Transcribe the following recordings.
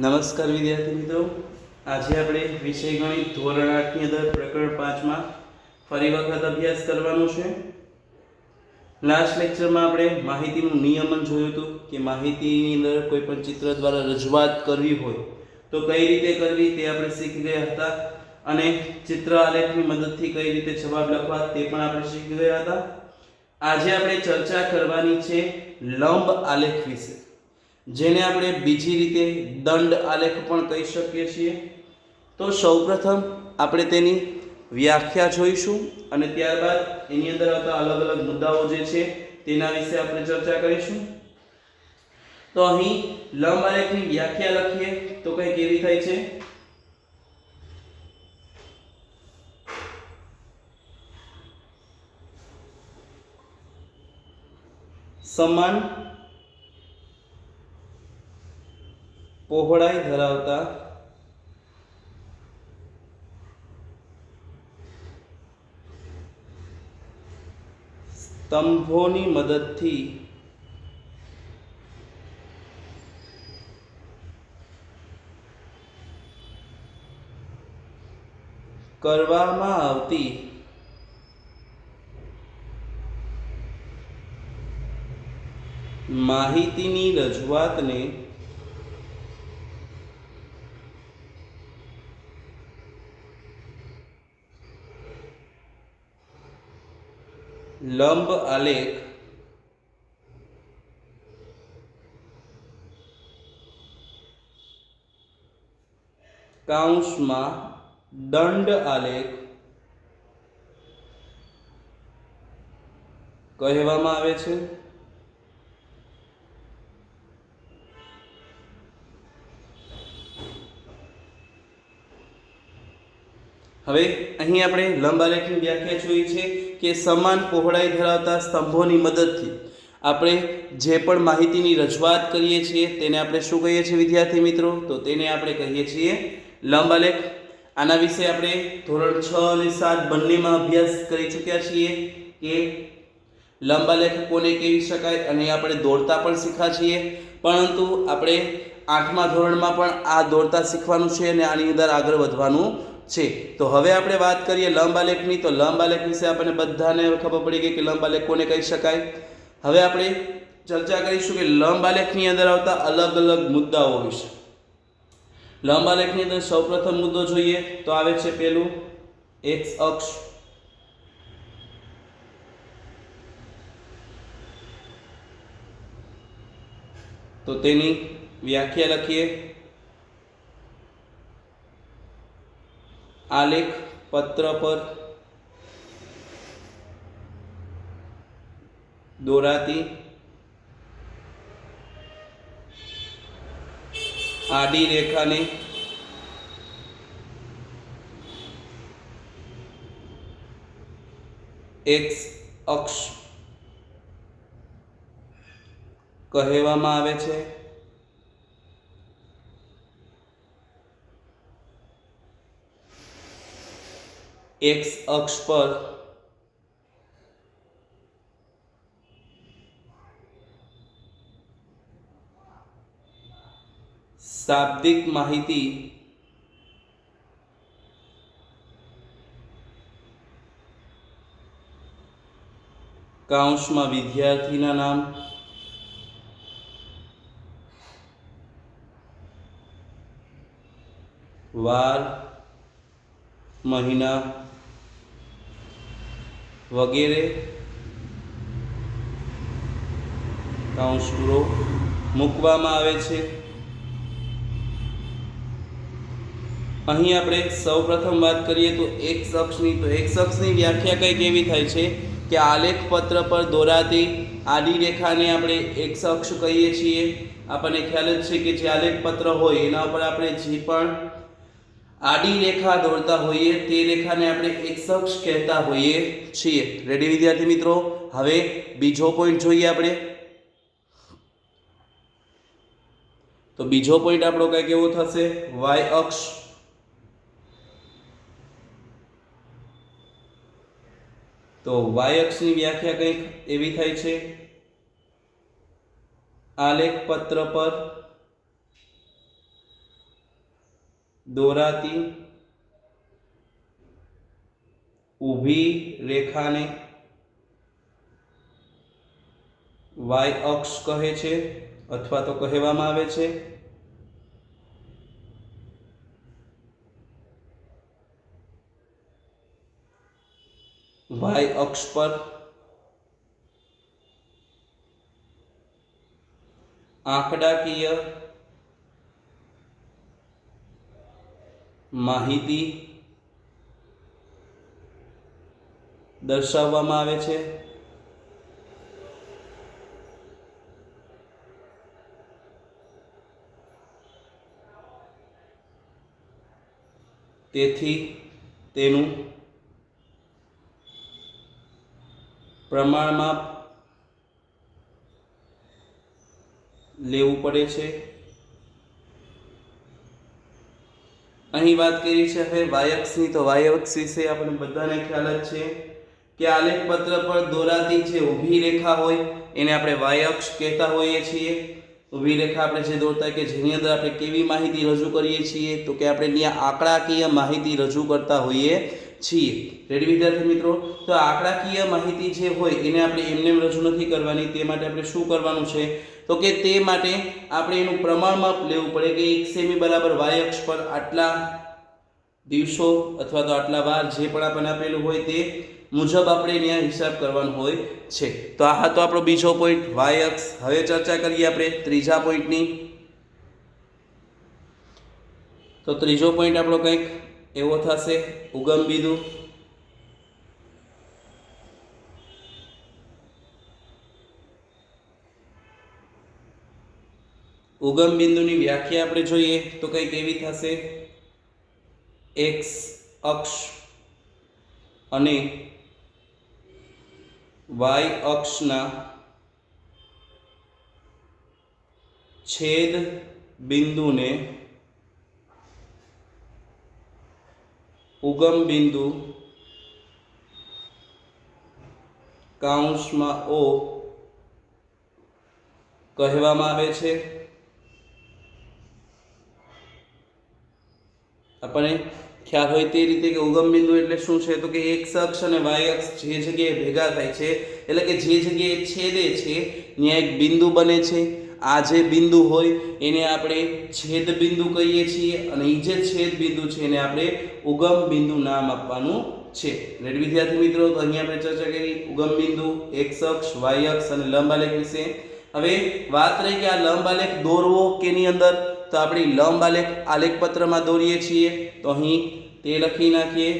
નમસ્કાર વિદ્યાર્થી મિત્રો, આજે આપણે વિષય ગણિત ધોરણ 8 ની અંદર પ્રકરણ 5 માં ફરી વખત અભ્યાસ કરવાનો છે. લાસ્ટ લેક્ચરમાં આપણે માહિતીનું નિયમન જોયું હતું કે માહિતીની અંદર કોઈ પણ ચિત્ર દ્વારા રજૂઆત કરવી હોય તો કઈ રીતે કરવી તે આપણે શીખી ગયા હતા અને ચિત્ર આલેખની મદદથી કઈ રીતે જવાબ લખવા તે પણ આપણે શીખી ગયા હતા. આજે આપણે ચર્ચા કરવાની છે લંબ આલેખ વિશે, જેને આપણે બીજી રીતે દંડ આલેખ પણ કહી શકીએ છીએ. તો સૌપ્રથમ આપણે તેની વ્યાખ્યા જોઈશું અને ત્યારબાદ એની અંદર આવતા અલગ અલગ મુદ્દાઓ જે છે તેના વિશે આપણે ચર્ચા કરીશું. તો અહીં લંબ આલેખની વ્યાખ્યા લખીએ તો કંઈક એવી થાય છે: સમાન પહોળાઈ ધરાવતા સ્તંભોની મદદથી કરવામાં આવતી માહિતીની રજૂઆતને લંબ આલેખ કૌંસમાં દંડ આલેખ કહેવામાં આવે છે. હવે અહીં આપણે લંબ આલેખની વ્યાખ્યા જોઈ છે કે સમાન પહોળાઈ ધરાવતા સ્તંભોની મદદથી આપણે જે પણ માહિતીની રજૂઆત કરીએ છીએ તેને આપણે શું કહીએ છીએ વિદ્યાર્થી મિત્રો? તો તેને આપણે કહીએ છીએ લંબ આલેખ. આના વિશે આપણે ધોરણ 6 અને 7 બંનેમાં અભ્યાસ કરી ચૂક્યા છીએ કે લંબ આલેખ કોને કહી શકાય, અને આપણે દોરતા પણ શીખ્યા છીએ. પરંતુ આપણે 8મા ધોરણમાં પણ આ દોરતા શીખવાનું છે અને આની અંદર આગળ વધવાનું છે. તો હવે આપણે વાત કરીએ લંબ આલેખની. તો લંબ આલેખ વિશે આપણને બધાને ખબર પડી ગઈ કે લંબ આલેખ કોને કહી શકાય. હવે આપણે ચર્ચા કરીશું કે લંબ આલેખની અંદર આવતા અલગ અલગ મુદ્દાઓ વિશે. લંબ આલેખની અંદર સૌપ્રથમ મુદ્દો જોઈએ તો આવે છે પેલું એક્સ અક્ષ. તો તેની વ્યાખ્યા લખીએ: આલેખ પત્ર પર દોરાતી આડી રેખાને એક્સ અક્ષ કહેવામાં આવે છે. એક્સ અક્ષ પર શાબ્દિક માહિતી કૌંસમાં વિદ્યાર્થીના નામ, વાર, મહિના વગેરે કૌંસ પૂરો મૂકવામાં આવે છે. અહીં આપણે સૌપ્રથમ વાત કરીએ તો એક્સ અક્ષની. તો એક્સ અક્ષની વ્યાખ્યા કંઈક એવી થાય છે કે આલેખ પત્ર પર દોરાતી આડી રેખાને આપણે એક્સ અક્ષ કહીએ છીએ. આપણને ખ્યાલ જ છે કે જે આલેખ પત્ર હોય એના ઉપર આપણે જે પણ આડી રેખા દોરતા હોઈએ તે રેખાને આપણે એક્સ અક્ષ કહેતા હોઈએ છીએ. રેડી વિદ્યાર્થી મિત્રો? હવે બીજો પોઈન્ટ જોઈએ આપણે. તો બીજો પોઈન્ટ આપણો કંઈક એવો થશે વાય અક્ષ. તો વાય અક્ષની વ્યાખ્યા કંઈક એવી થાય છે: આલેખ પત્ર પર દોરાતી ઊભી રેખાને વાય અક્ષ કહે છે અથવા તો કહેવામાં આવે છે. વાય અક્ષ પર આંકડાકીય માહિતી દર્શાવવામાં આવે છે. તેથી તેનું પ્રમાણમાપ લેવું પડે છે. અહીં વાત કરી છે હવે વાયક્ષની. તો વાયક્ષ વિશે આપણે બધાને ખ્યાલ જ છે કે આલેખપત્ર પર દોરાતી જે ઊભી રેખા હોય એને આપણે વાયક્ષ કહેતા હોઈએ છીએ. ઊભી રેખા આપણે જે દોરતા કે જેની અંદર આપણે કેવી માહિતી રજૂ કરીએ છીએ તો કે આપણે ત્યાં આંકડાકીય માહિતી રજૂ કરતા હોઈએ છીએ. રેડી વિદ્યાર્થી મિત્રો? તો આંકડાકીય માહિતી જે હોય એને આપણે એમને રજૂ નથી કરવાની. તે માટે આપણે શું કરવાનું છે તો કે તે માટે આપણે એનું પ્રમાણમાપ લેવું પડે કે 1 સેમી બરાબર વાય અક્ષ પર આટલા દિવસો અથવા તો આટલા વાર જે પણ આપણને આપેલું હોય તે મુજબ આપણે ત્યાં હિસાબ કરવાનો હોય છે. તો આ હતો આપણો બીજો પોઈન્ટ વાય અક્ષ. હવે ચર્ચા કરીએ આપણે ત્રીજા પોઈન્ટની. તો ત્રીજો પોઈન્ટ આપણો કંઈક એવો થશે ઉગમ બિંદુ. ઉગમ બિંદુની વ્યાખ્યા આપણે જોઈએ તો કંઈક એવી થશે એક્સ અક્ષ અને વાય અક્ષના છેદ બિંદુને ઉગમ બિંદુ કૌંસમાં ઓ કહેવામાં આવે છે. આપણને ખ્યાલ હોય તે રીતે કે ઉગમ બિંદુ એટલે શું છે તો કે એક્સ અક્ષ અને વાય અક્ષ જે જગ્યાએ ભેગા થાય છે એટલે કે જે જગ્યાએ છેદે છે ત્યાં એક બિંદુ બને છે. આ જે બિંદુ હોય એને આપણે છેદ બિંદુ કહીએ છીએ અને એ જે છેદ બિંદુ છે એને આપણે ઉગમ બિંદુ નામ આપવાનું છે. રેડી વિદ્યાર્થી મિત્રો? તો અહીંયા આપણે ચર્ચા કરી ઉગમ બિંદુ, એક્સ અક્ષ, વાય અક્ષ અને લંબ આલેખ વિશે. હવે વાત રહી કે આ લંબ આલેખ દોરવો કેની અંદર? તો આપણે લંબ આલેખ આલેખપત્રમાં દોરીએ છીએ. તો અહીં તે લખી નાખીએ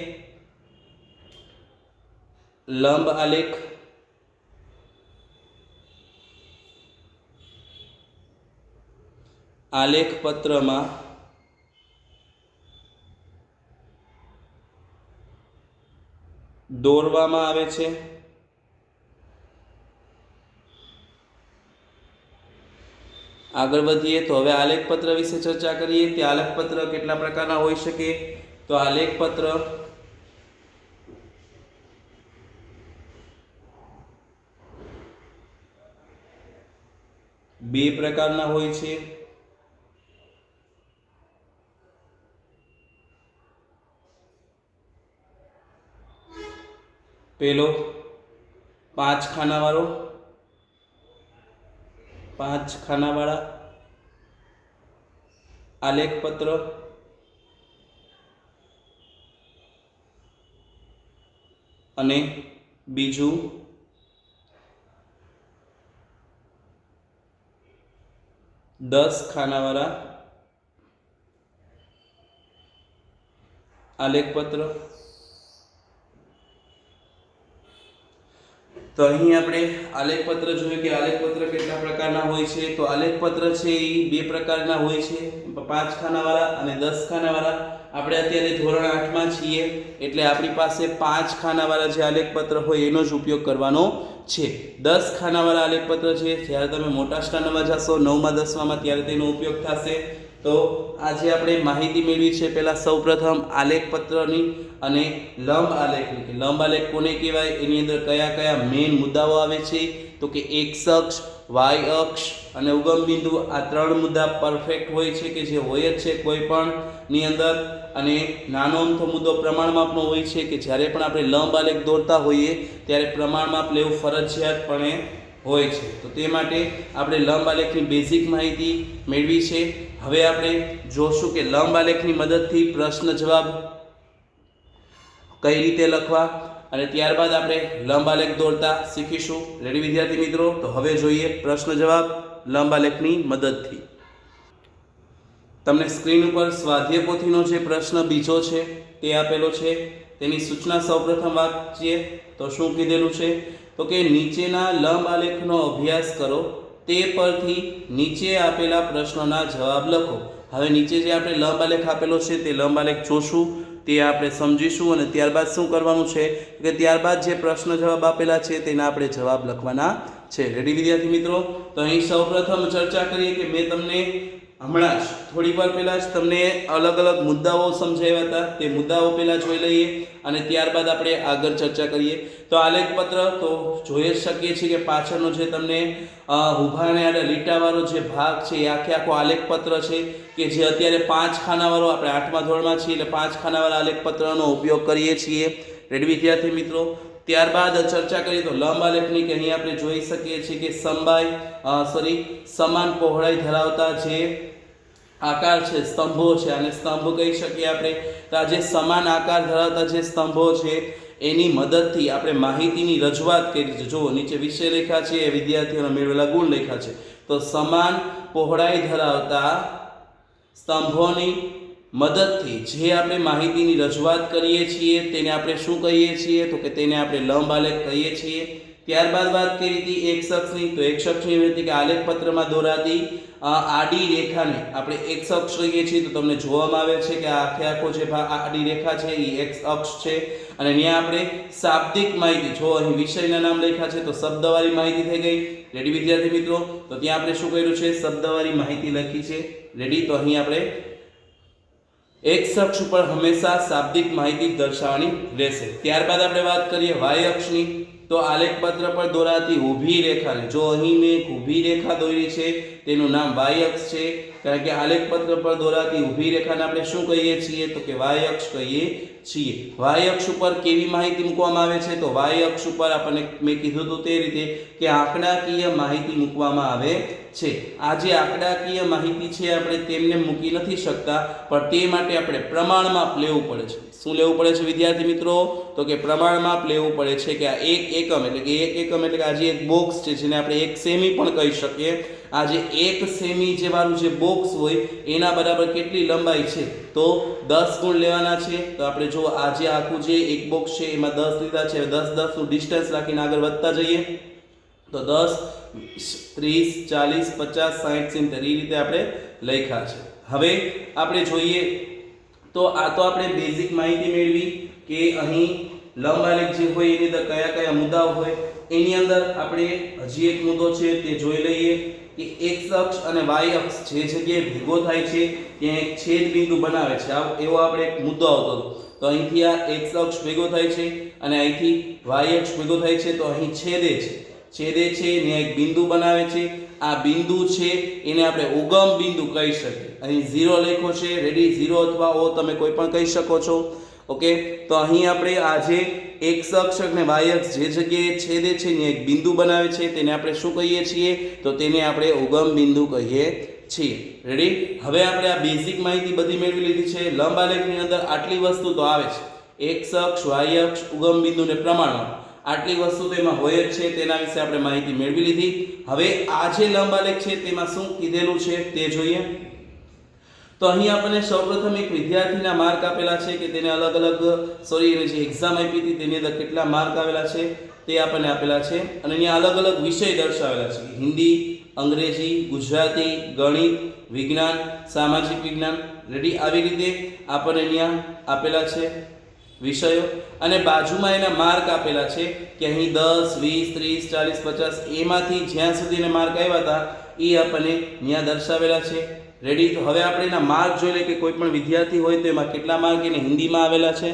લંબ આલેખ આલેખપત્રમાં દોરવામાં આવે છે. આગળ વધીએ તો હવે આલેખપત્ર વિશે ચર્ચા કરીએ. તે આલેખપત્ર કેટલા પ્રકારના હોઈ શકે? તો આલેખપત્ર બે પ્રકારના હોય છે. પેલો 5 ખાનાવાળો 5 ખાનાવાળા આલેખપત્ર અને બીજું 10 ખાનાવાળા આલેખપત્ર. તો અહીં આપણે આલેખપત્ર જોઈએ કે આલેખપત્ર કેટલા પ્રકારના હોય છે. તો આલેખપત્ર છે એ બે પ્રકારના હોય છે, 5 ખાનાવાળા અને 10 ખાનાવાળા. આપણે અત્યારે ધોરણ 8માં છીએ એટલે આપણી પાસે 5 ખાનાવાળા જે આલેખપત્ર હોય એનો જ ઉપયોગ કરવાનો છે. 10 ખાનાવાળા આલેખપત્ર છે જ્યારે તમે મોટા સ્ટાન્ડર્ડમાં જશો 9માં 10માં ત્યારે તેનો ઉપયોગ થશે. તો આજે આપણે માહિતી મેળવી છે પહેલાં સૌપ્રથમ આલેખપત્રની અને લંબ આલેખની. કે લંબ આલેખ કોને કહેવાય, એની અંદર કયા કયા મેઇન મુદ્દાઓ આવે છે તો કે એક્સ અક્ષ, વાય અક્ષ અને ઉગમ બિંદુ આ ત્રણ મુદ્દા પરફેક્ટ હોય છે કે જે હોય જ છે કોઈ પણ ની અંદર. અને નાનો અમથો મુદ્દો પ્રમાણમાપનો હોય છે કે જ્યારે પણ આપણે લંબ આલેખ દોરતા હોઈએ ત્યારે પ્રમાણમાપ લેવું ફરજિયાતપણે હોય છે. તો તે માટે આપણે લંબ આલેખની બેઝિક માહિતી મેળવી છે. હવે આપણે જોશું કે લંબ આલેખની મદદથી પ્રશ્ન જવાબ કઈ રીતે લખવા અને ત્યારબાદ આપણે લંબ આલેખ દોરતા શીખીશું. રેડી વિદ્યાર્થી મિત્રો? તો હવે જોઈએ પ્રશ્ન જવાબ લંબ આલેખની મદદથી. તમને સ્ક્રીન ઉપર સ્વાધ્યાય પોથીનો જે પ્રશ્ન બીજો છે તે આપેલો છે. તેની સૂચના સૌપ્રથમ વાંચીએ તો શું કીધેલું છે? તો કે નીચેના લંબ આલેખનો અભ્યાસ કરો, તે પરથી નીચે આપેલા પ્રશ્નોના જવાબ લખો. હવે નીચે જે આપણે લંબ આલેખ આપેલો છે તે લંબ આલેખ જોશું, તે આપણે સમજીશું અને ત્યારબાદ શું કરવાનું છે કે ત્યારબાદ જે પ્રશ્ન જવાબ આપેલા છે તેના આપણે જવાબ લખવાના છે. રેડી વિદ્યાર્થી મિત્રો? તો અહીં સૌપ્રથમ ચર્ચા કરીએ કે મેં તમને હમણાં જ થોડી વાર પહેલાં જ તમને અલગ અલગ મુદ્દાઓ સમજાવ્યા હતા. તે મુદ્દાઓ પહેલાં જોઈ લઈએ અને ત્યારબાદ આપણે આગળ ચર્ચા કરીએ. તો આલેખપત્ર તો જોઈ જ શકીએ છીએ કે પાછળનો જે તમને ઊભા અને આડા લીટાવાળો જે ભાગ છે એ આખો આલેખપત્ર છે કે જે અત્યારે 5 ખાનાવાળો, આપણે 8મા ધોરણમાં છીએ એટલે 5 ખાનાવાળા આલેખપત્રનો ઉપયોગ કરીએ છીએ. રેડી વિદ્યાર્થી મિત્રો? ત્યારબાદ ચર્ચા કરીએ તો લંબ આલેખની કે અહીં આપણે જોઈ શકીએ છીએ કે સમાન પહોળાઈ ધરાવતા જે આકાર છે, સ્તંભો છે, અને સ્તંભ કહી શકીએ આપણે. તો આ જે સમાન આકાર ધરાવતા જે સ્તંભો છે એની મદદથી આપણે માહિતીની રજૂઆત કરી છે. જુઓ નીચે વિષય રેખા છે એ વિદ્યાર્થીઓના મેળવેલા ગુણ લેખા છે. તો સમાન પહોળાઈ ધરાવતા સ્તંભોની મદદથી જે આપણે માહિતીની રજૂઆત કરીએ છીએ તેને આપણે શું કહીએ છીએ? તો કે તેને આપણે લંબ આલેખ કહીએ છીએ. ત્યારબાદ વાત કરી હતી એક્સ અક્ષની. તો એક્સ અક્ષની એટલે કે આલેખપત્રમાં દોરાતી આડી રેખાને આપણે એક્સ અક્ષ કહીએ છીએ. તો તમને જોવામાં આવે છે કે આખો જે ભાગ આડી રેખા છે એ એક્સ અક્ષ છે. અને અહીંયા આપણે શાબ્દિક માહિતી, જો અહીં વિષયના નામ લખ્યા છે તો શબ્દવાળી માહિતી થઈ ગઈ. રેડી વિદ્યાર્થી મિત્રો? તો ત્યાં આપણે શું કર્યું છે? શબ્દવાળી માહિતી લખી છે. રેડી? તો અહીં આપણે એક્સ અક્ષ ઉપર હંમેશા શાબ્દિક માહિતી દર્શાવવાની રહેશે. ત્યારબાદ આપણે વાત કરીએ વાય અક્ષની. તો આલેખપત્ર પર દોરાતી ઊભી રેખાને, જો અહીં મેં એક ઊભી રેખા દોરી છે તેનું નામ વાય અક્ષ છે. કારણ કે આલેખપત્ર પર દોરાતી ઊભી રેખાને આપણે શું કહીએ છીએ? તો કે વાય અક્ષ કહીએ છીએ. વાય અક્ષ ઉપર કેવી માહિતી મૂકવામાં આવે છે? તો વાય અક્ષ ઉપર આપણને મેં કીધું હતું તે રીતે કે આંકડાકીય માહિતી મૂકવામાં આવે છે. આ જે આંકડાકીય માહિતી છે આપણે તેમને મૂકી નથી શકતા, પણ તે માટે આપણે પ્રમાણમાપ લેવું પડે છે. શું લેવું પડે છે વિદ્યાર્થી મિત્રો? તો કે પ્રમાણમાપ લેવું પડે છે કે આ 1 એકમ એટલે કે આ જે એક બોક્સ છે જેને આપણે 1 સેમી પણ કહી શકીએ. આ જે 1 સેમી જે વાળું જે બોક્સ હોય એના બરાબર કેટલી લંબાઈ છે? તો 10 ગુણ લેવાના છે. તો આપણે જો આ જે આખું જે એક બોક્સ છે એમાં 10 લીધા છે. 10 નું ડિસ્ટન્સ રાખીને આગળ વધતા જઈએ તો 10 30 40 50 60 70 એ રીતે આપણે લખ્યા છે. હવે આપણે જોઈએ તો આ તો આપણે બેઝિક માહિતી મેળવી કે અહીં લંબ આલેખ જે હોય એની અંદર કયા કયા મુદ્દાઓ હોય. એની અંદર આપણે હજી એક મુદ્દો છે તે જોઈ લઈએ કે એક્સ અક્ષ અને વાય અક્ષ જે જગ્યાએ ભેગો થાય છે ત્યાં એક છેદ બિંદુ બનાવે છે. એવો આપણે એક મુદ્દો આવતો હતો. તો અહીંથી આ એક્સ અક્ષ ભેગો થાય છે અને અહીંથી વાય અક્ષ ભેગો થાય છે. તો અહીં છેદે છે ને એક બિંદુ બનાવે છે. આ બિંદુ છે એને આપણે ઉગમ બિંદુ કહી શકીએ. અહીં 0 લખ્યો છે. રેડી? 0 અથવા O તમે કોઈ પણ કહી શકો છો. ઓકે? તો અહીં આપણે આ જે એક્સ અક્ષ અને વાય અક્ષ જે જગ્યાએ છેદે છે ને એક બિંદુ બનાવે છે તેને આપણે શું કહીએ છીએ? તો તેને આપણે ઉગમ બિંદુ કહીએ છીએ. રેડી? હવે આપણે આ બેઝિક માહિતી બધી મેળવી લીધી છે. લંબ આલેખની અંદર આટલી વસ્તુ તો આવે છે: એક્સ અક્ષ, વાય અક્ષ, ઉગમ બિંદુ ને પ્રમાણમાપ. આટલી વસ્તુ તેમાં હોય જ છે. તેના વિશે આપણે માહિતી મેળવી લીધી. હવે આ જે લંબ આલેખ છે તેમાં શું કીધેલું છે તે જોઈએ. તો અહીં આપણને સૌપ્રથમ એક વિદ્યાર્થીના માર્ક આપેલા છે કે તેને અલગ અલગ એને જે એક્ઝામ આપી હતી તેની અંદર કેટલા માર્ક આવેલા છે તે આપણને આપેલા છે. અને અહીંયા અલગ અલગ વિષય દર્શાવેલા છે: હિન્દી, અંગ્રેજી, ગુજરાતી, ગણિત, વિજ્ઞાન, સામાજિક વિજ્ઞાન. રેડી? આવી રીતે આપણને અહીંયા આપેલા છે વિષયો. અને બાજુમાં એના માર્ક આપેલા છે કે અહીં 10 20 30 40 50 એમાંથી જ્યાં સુધી એને માર્ક આવ્યા હતા એ આપણને અહીંયા દર્શાવેલા છે. રેડી? તો હવે આપણે એના માર્ક જોઈ લઈએ કે કોઈ પણ વિદ્યાર્થી હોય તો એમાં કેટલા માર્ક એને હિન્દીમાં આવેલા છે.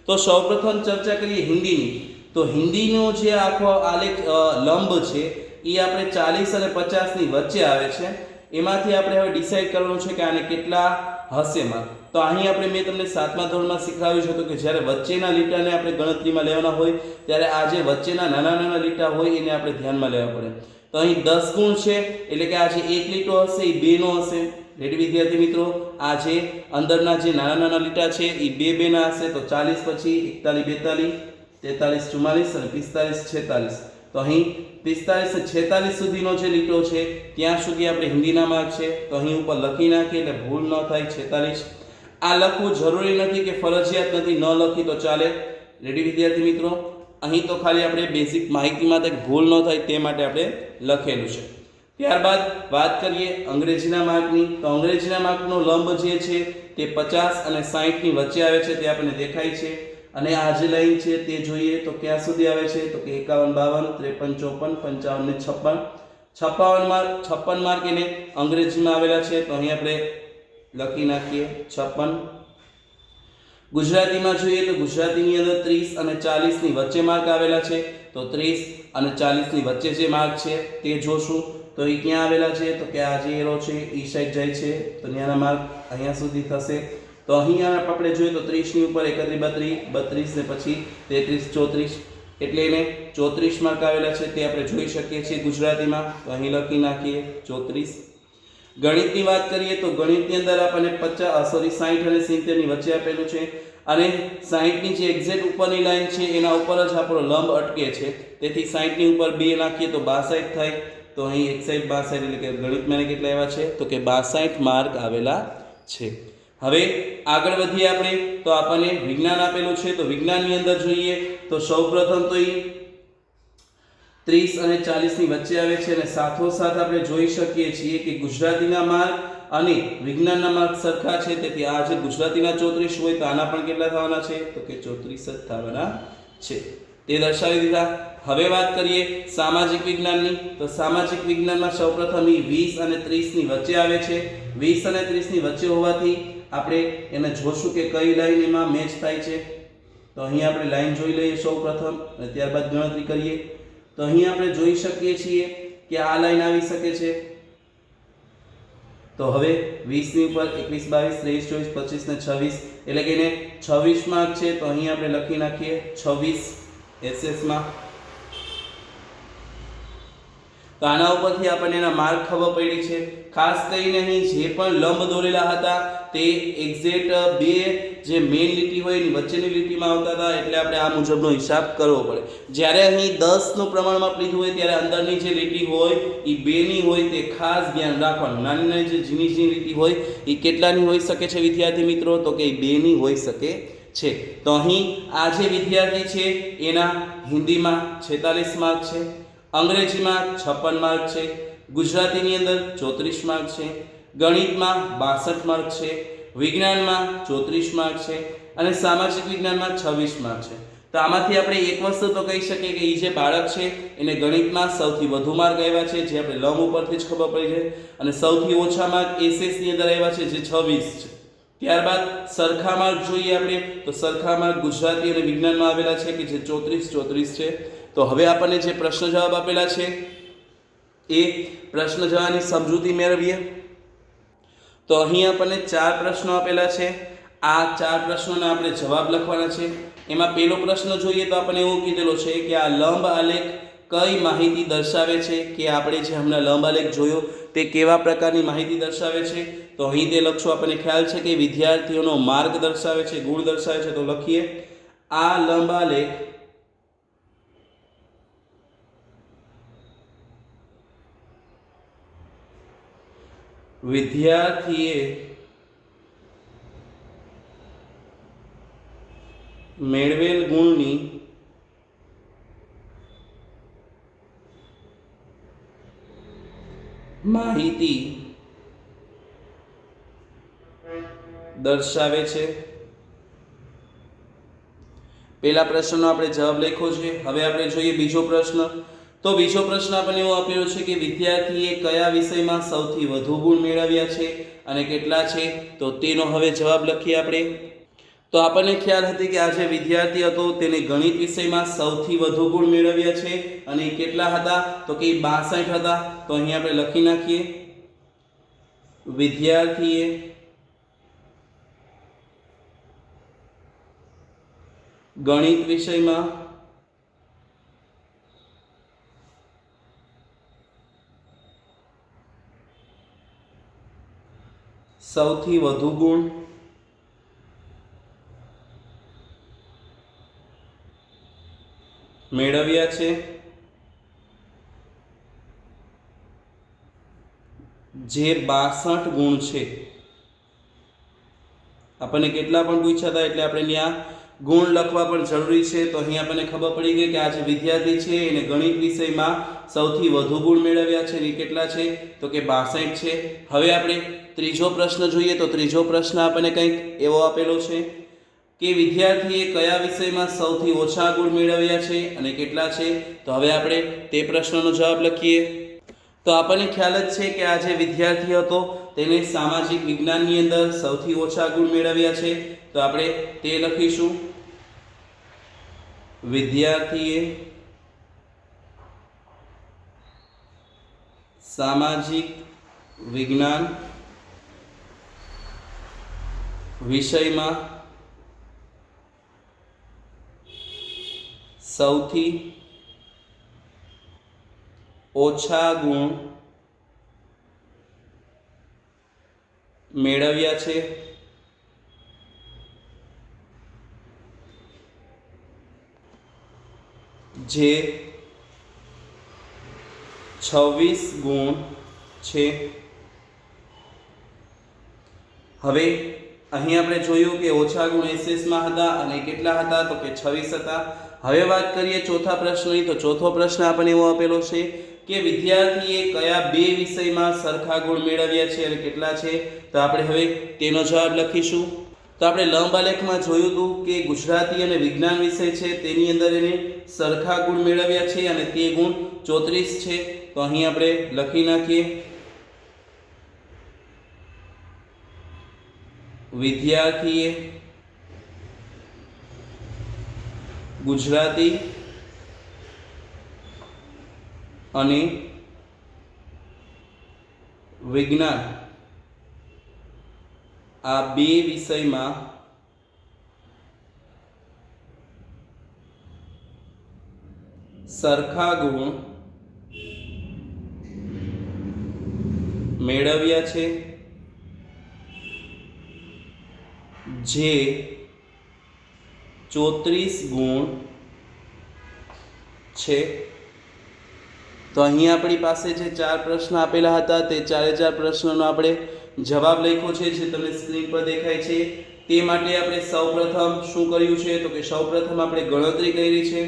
તો સૌપ્રથમ ચર્ચા કરીએ હિન્દીની. તો હિન્દીનો જે આખો આલેખ લંબ છે એ આપણે 40 અને 50 ની વચ્ચે આવે છે. એમાંથી આપણે હવે ડિસાઈડ કરવાનું છે કે આને કેટલા હશે માર્ક. તો અહીં આપણે મેં તમને 7મા ધોરણમાં શીખવાડ્યું છે કે જ્યારે વચ્ચેના લીટાને આપણે ગણતરીમાં લેવાના હોય ત્યારે આ જે વચ્ચેના નાના નાના લીટા હોય એને આપણે ધ્યાનમાં લેવા પડે. તો અહીં 10 ગુણ છે એટલે કે આ જે એક લીટો હશે એ 2 નો હશે. રેડી વિદ્યાર્થી મિત્રો? આ જે અંદરના જે નાના નાના લીટા છે એ 2 ના હશે. તો 40 પછી 41 42 43 44 અને 45 46. તો અહીં 45 થી 46 સુધીનો જે લીટો છે ત્યાં સુધી આપણે હિન્દીના માર્ક છે. તો અહીં ઉપર લખી નાખીએ એટલે ભૂલ ન થાય. 46 આ લખવું જરૂરી નથી કે ફરજિયાત નથી, ન લખી તો ચાલે. રેડી વિદ્યાર્થી મિત્રો? અહીં તો ખાલી આપણે બેઝિક માહિતી માટે ભૂલ ન થાય તે માટે આપણે લખેલું છે. ત્યારબાદ વાત કરીએ અંગ્રેજીના માર્કની. તો અંગ્રેજીના માર્કનો લંબ જે છે તે 50 અને 60 ની વચ્ચે આવે છે, તે આપણને દેખાય છે. અને આ જે લાઈન છે તે જોઈએ તો ક્યાં સુધી આવે છે? તો કે 51 52 53 54 55 56 માર્ક એને અંગ્રેજીમાં આવેલા છે. તો અહીં આપણે લખી નાખીએ 56. ગુજરાતીમાં જોઈએ તો ગુજરાતીની અંદર 30 અને 40 ની વચ્ચે માર્ક આવેલા છે. તો 30 અને 40 ની વચ્ચે જે માર્ક છે તે જોશું. તો એ ક્યાં આવેલા છે? તો કે આ જે એરો છે એ સાઈડ જાય છે તો ત્યાંના માર્ક અહીંયા સુધી થશે. તો અહીંયા આપણે જોઈએ તો 30 ની ઉપર 31 32 ને પછી 33 34 એટલે એને 34 માર્ક આવેલા છે તે આપણે જોઈ શકીએ છીએ ગુજરાતીમાં. તો અહીં લખી નાખીએ 34. ગણિતની વાત કરીએ તો ગણિતની અંદર આપણને 60 અને 70 ની વચ્ચે આપેલું છે અને 60 ની જે એક્ઝેક્ટ ઉપરની લાઈન છે એના ઉપર જ આપણો લંબ અટકે છે. તેથી 60 ની ઉપર 2 નાખીએ તો 62 થાય. તો અહીં 61 62 એટલે કે ગણિતમાં કેટલા આવ્યા છે? તો કે 62 માર્ક આવેલા છે. હવે આગળ વધીએ આપણે તો આપણને વિજ્ઞાન આપેલું છે. તો વિજ્ઞાનની અંદર જોઈએ તો સૌપ્રથમ તો એ 30 અને 40 ની વચ્ચે આવે છે અને સાથોસાથ આપણે જોઈ શકીએ છીએ કે ગુજરાતીના માર્ક અને વિજ્ઞાનના માર્ક સરખા છે. તેથી આ જે ગુજરાતીના 34 હોય તો આના પણ કેટલા થવાના છે? તો કે 34 જ થવાના છે. તે દર્શાવી દીધા. હવે વાત કરીએ સામાજિક વિજ્ઞાનની. તો સામાજિક વિજ્ઞાનમાં સૌપ્રથમ એ 20 અને 30 ની વચ્ચે આવે છે. 20 અને 30 ની વચ્ચે હોવાથી આપણે એને જોશું કે કઈ લાઈન એમાં મેચ થાય છે. તો અહીં આપણે લાઈન જોઈ લઈએ સૌપ્રથમ અને ત્યારબાદ ગણતરી કરીએ. તો અહીં આપણે જોઈ શકીએ છીએ કે આ લાઈન આવી શકે છે. તો હવે 20 ની ઉપર 21 22 23 24 25 ને 26 એટલે કે એને 26 માર્ક છે. તો અહીં આપણે લખી નાખીએ 26 SS માં. તો આના ઉપરથી આપણને એના માર્ક ખબર પડી છે. ખાસ કરીને અહીં જે પણ લંબ દોરેલા હતા તે એક્ઝેક્ટ બે જે મેઇન લીટી હોય એની વચ્ચેની લીટીમાં આવતા હતા. એટલે આપણે આ મુજબનો હિસાબ કરવો પડે. જ્યારે અહીં 10 નું પ્રમાણમાં લીધું હોય ત્યારે અંદરની જે લીટી હોય એ 2 ની હોય તે ખાસ ધ્યાન રાખવાનું. નાની નાની જે ઝીણી ઝીણી લીટી હોય એ કેટલાની હોઈ શકે છે વિદ્યાર્થી મિત્રો? તો કે 2 ની હોઈ શકે છે. તો અહીં આ જે વિદ્યાર્થી છે એના હિન્દીમાં 46 માર્ક છે, અંગ્રેજીમાં 56 માર્ક છે, ગુજરાતીની અંદર 34 માર્ક છે, ગણિતમાં 62 માર્ક છે, વિજ્ઞાનમાં 34 માર્ક છે અને સામાજિક વિજ્ઞાનમાં 26 માર્ક છે. તો આમાંથી આપણે એક વસ્તુ તો કહી શકીએ કે એ જે બાળક છે એને ગણિતમાં સૌથી વધુ માર્ક આવ્યા છે, જે આપણે લંબ ઉપરથી જ ખબર પડી છે, અને સૌથી ઓછા માર્ક SS ની અંદર આવ્યા છે જે 26 છે. ત્યારબાદ સરખા માર્ક જોઈએ આપણે તો સરખા માર્ક ગુજરાતી અને વિજ્ઞાનમાં આવેલા છે કે જે 34 છે. તો હવે આપણને જે પ્રશ્ન જવાબ આપેલા છે એ પ્રશ્ન જવાબની સમજૂતી મેળવીએ. તો અહીં આપણને 4 પ્રશ્નો આપેલા છે. આ 4 પ્રશ્નોના આપણે જવાબ લખવાના છે. એમાં પહેલો પ્રશ્ન જોઈએ તો આપણને એવું કીધેલો છે કે આ લંબ આલેખ કઈ માહિતી દર્શાવે છે, કે આપણે જે હમણાં લંબ આલેખ જોયો તે કેવા પ્રકારની માહિતી દર્શાવે છે. તો અહીં તે લખશો. આપણને ખ્યાલ છે કે વિદ્યાર્થીઓનો માર્ગ દર્શાવે છે, ગુણ દર્શાવે છે. તો લખીએ આ લંબ આલેખ વિદ્યાર્થીએ મેળવેલ ગુણની માહિતી દર્શાવે છે. પહેલા પ્રશ્નનો આપણે જવાબ લખ્યો છે. હવે આપણે જોઈએ બીજો પ્રશ્ન. તો બીજો પ્રશ્ન આપણને એવો આપેલો છે કે વિદ્યાર્થીએ કયા વિષયમાં સૌથી વધુ ગુણ મેળવ્યા છે અને કેટલા છે. તો તેનો હવે જવાબ લખીએ આપણે. તો આપણને ખ્યાલ હતી કે આ જે વિદ્યાર્થી હતો તેને ગણિત વિષયમાં સૌથી વધુ ગુણ મેળવ્યા છે અને એ કેટલા હતા તો કે 62 હતા. તો અહીં આપણે લખી નાખીએ વિદ્યાર્થીએ ગણિત વિષયમાં સૌથી વધુ ગુણ મેળવ્યા છે. જે 62 ગુણ છે. આપણને કેટલા પણ પૂછ્યા હતા એટલે આપણે ત્યાં ગુણ લખવા પણ જરૂરી છે. તો અહીં આપણને ખબર પડી ગઈ કે આ જે વિદ્યાર્થી છે એને ગણિત વિષયમાં સૌથી વધુ ગુણ મેળવ્યા છે. એ કેટલા છે તો કે 62 છે. હવે આપણે ત્રીજો પ્રશ્ન જોઈએ. તો ત્રીજો પ્રશ્ન આપણને કંઈક એવો આપેલો છે કે વિદ્યાર્થીએ કયા વિષયમાં સૌથી ઓછા ગુણ મેળવ્યા છે અને કેટલા છે. તો હવે આપણે તે પ્રશ્નનો જવાબ લખીએ. તો આપણને ખ્યાલ જ છે કે આ જે વિદ્યાર્થી હતો તેને સામાજિક વિજ્ઞાનની અંદર સૌથી ઓછા ગુણ મેળવ્યા છે. તો આપણે તે લખીશું વિદ્યાર્થીએ સામાજિક વિજ્ઞાન વિષયમાં સૌથી ઓછા ગુણ મેળવ્યા છે. જે 26 ગુણ છે. હવે અહીં આપણે જોયું કે ઓછા ગુણ એસએસમાં હતા અને કેટલા હતા તો કે 26 હતા. હવે વાત કરીએ ચોથા પ્રશ્નની. તો ચોથો પ્રશ્ન આપણને એવો આપેલો છે કે વિદ્યાર્થીએ કયા બે વિષયમાં સરખા ગુણ મેળવ્યા છે અને કેટલા છે. તો આપણે હવે તેનો જવાબ લખીશું. તો આપણે લંબ આલેખમાં જોયું હતું કે ગુજરાતી અને વિજ્ઞાન વિષય છે તેની અંદર એને સરખા ગુણ મેળવ્યા છે અને તે ગુણ 34 છે. તો અહીં આપણે લખી નાખીએ વિદ્યાર્થીએ ગુજરાતી અને વિજ્ઞાન આ બે વિષયમાં સરખા ગુણ મેળવ્યા છે. જે 34 ગુણ છે. તો અહીં આપણી પાસે જે 4 પ્રશ્ન આપેલા હતા તે 4 પ્રશ્નોનો આપણે જવાબ લખ્યો છે જે તમને સ્ક્રીન પર દેખાય છે. તે માટે આપણે સૌપ્રથમ શું કર્યું છે તો કે સૌપ્રથમ આપણે ગણતરી કરી છે.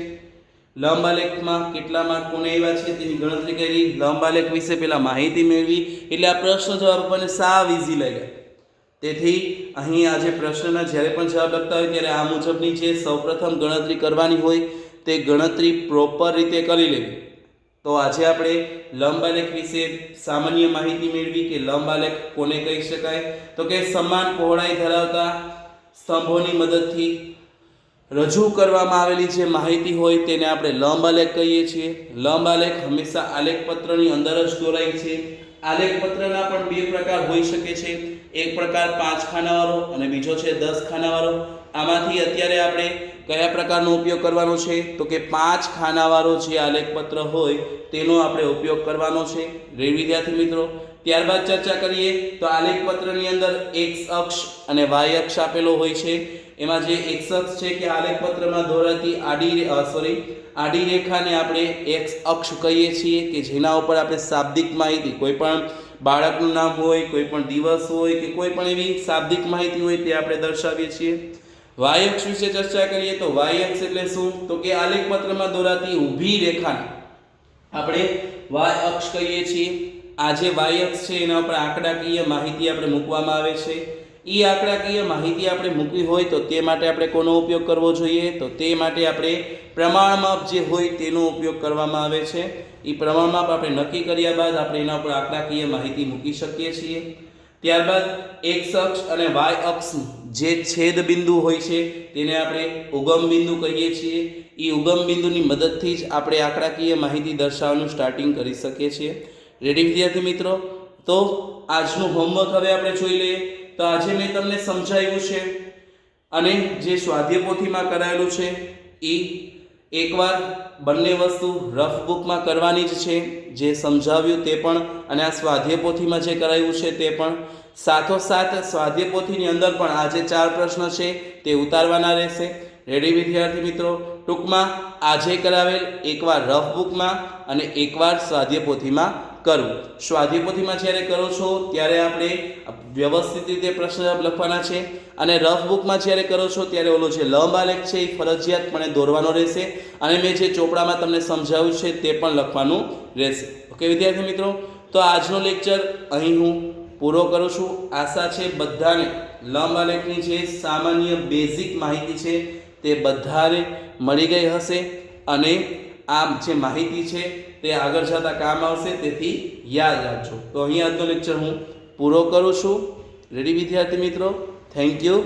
લંબ આલેખમાં કેટલા માર્ક કોને આવ્યા છે તેની ગણતરી કરી. લંબ આલેખ વિશે પહેલા માહિતી મેળવી એટલે આ પ્રશ્ન જવાબ આપણને સાવ ઈઝી લાગ્યા. તેથી અહીં આ જે પ્રશ્નના જ્યારે પણ જવાબ લખતા હોય ત્યારે આ મુજબની જે સૌપ્રથમ ગણતરી કરવાની હોય તે ગણતરી પ્રોપર રીતે કરી લેવી. તો આજે આપણે લંબ આલેખ વિશે સામાન્ય માહિતી મેળવી કે લંબ આલેખ કોને કહી શકાય તો કે સમાન પહોળાઈ ધરાવતા સ્તંભોની મદદથી રજૂ કરવામાં આવેલી જે માહિતી હોય તેને આપણે લંબ આલેખ કહીએ છીએ. લંબ આલેખ હંમેશા આલેખપત્રની અંદર જ દોરાય છે. આલેખપત્રના પણ બે પ્રકાર હોઈ શકે છે. એક પ્રકાર 5 ખાનાવાળો અને બીજો છે 10 ખાનાવાળો. આમાંથી અત્યારે આપણે કયા પ્રકારનો ઉપયોગ કરવાનો છે તો કે 5 ખાનાવાળો જે આલેખપત્ર હોય તેનો આપણે ઉપયોગ કરવાનો છે. વિદ્યાર્થી મિત્રો ત્યારબાદ ચર્ચા કરીએ તો આલેખપત્રની અંદર x અક્ષ અને y અક્ષ આપેલો હોય છે. એમાં જે x અક્ષ છે કે આલેખપત્રમાં દોરાતી આડી રેખાને આપણે x અક્ષ કહીએ છીએ કે જેના ઉપર આપણે શાબ્દિક માહિતી કોઈ પણ બાળકનું નામ હોય, કોઈ પણ દિવસ હોય કે કોઈ પણ એવી શાબ્દિક માહિતી હોય તે આપણે દર્શાવીએ છીએ. y અક્ષ વિશે ચર્ચા કરીએ તો y અક્ષ એટલે શું તો કે આલેખપત્રમાં દોરાતી ઊભી રેખાને આપણે y અક્ષ કહીએ છીએ. આ જે y અક્ષ છે એના ઉપર આંકડાકીય માહિતી આપણે મૂકવામાં આવે છે. એ આંકડાકીય માહિતી આપણે મૂકવી હોય તો તે માટે આપણે કોનો ઉપયોગ કરવો જોઈએ તો તે માટે આપણે પ્રમાણમાપ જે હોય તેનો ઉપયોગ કરવામાં આવે છે. એ પ્રમાણમાપ આપણે નક્કી કર્યા બાદ આપણે એના ઉપર આંકડાકીય માહિતી મૂકી શકીએ છીએ. ત્યારબાદ એક્સ અક્ષ અને વાય અક્ષનું જે છેદ બિંદુ હોય છે તેને આપણે ઉગમ બિંદુ કહીએ છીએ. એ ઉગમ બિંદુની મદદથી જ આપણે આંકડાકીય માહિતી દર્શાવવાનું સ્ટાર્ટિંગ કરી શકીએ છીએ. રેડી વિદ્યાર્થી મિત્રો? તો આજનું હોમવર્ક હવે આપણે જોઈ લઈએ. તો આજે મેં તમને સમજાવ્યું છે અને જે સ્વાધ્યાય પોથીમાં કરાયેલું છે એ એકવાર બંને વસ્તુ રફ બુકમાં કરવાની જ છે, જે સમજાવ્યું તે પણ અને આ સ્વાધ્યાય પોથીમાં જે કરાયું છે તે પણ. સાથોસાથ સ્વાધ્યાય પોથીની અંદર પણ આ જે 4 પ્રશ્ન છે તે ઉતારવાના રહેશે. રેડી વિદ્યાર્થી મિત્રો? ટૂંકમાં આજે કરાવેલ એકવાર રફ બુકમાં અને એકવાર સ્વાધ્યાય પોથીમાં કરવું. સ્વાધ્યાય પોથીમાં જ્યારે કરો છો ત્યારે આપણે વ્યવસ્થિત રીતે પ્રશ્ન લખવાના છે અને રફ બુકમાં જ્યારે કરો છો ત્યારે ઓલો જે લંબ આલેખ છે એ ફરજિયાતપણે દોરવાનો રહેશે અને મેં જે ચોપડામાં તમને સમજાવ્યું છે તે પણ લખવાનું રહેશે. ઓકે વિદ્યાર્થી મિત્રો? તો આજનો લેક્ચર અહીં હું પૂરો કરું છું. આશા છે બધાને લંબ આલેખની જે સામાન્ય બેઝિક માહિતી છે તે બધાને મળી ગઈ હશે અને આ જે માહિતી છે તે આગળ જતાં કામ આવશે, તેથી યાદ રાખજો. તો અહીં આજનો લેક્ચર હું પૂરો કરું છું. રેડી વિદ્યાર્થી મિત્રો? Thank you.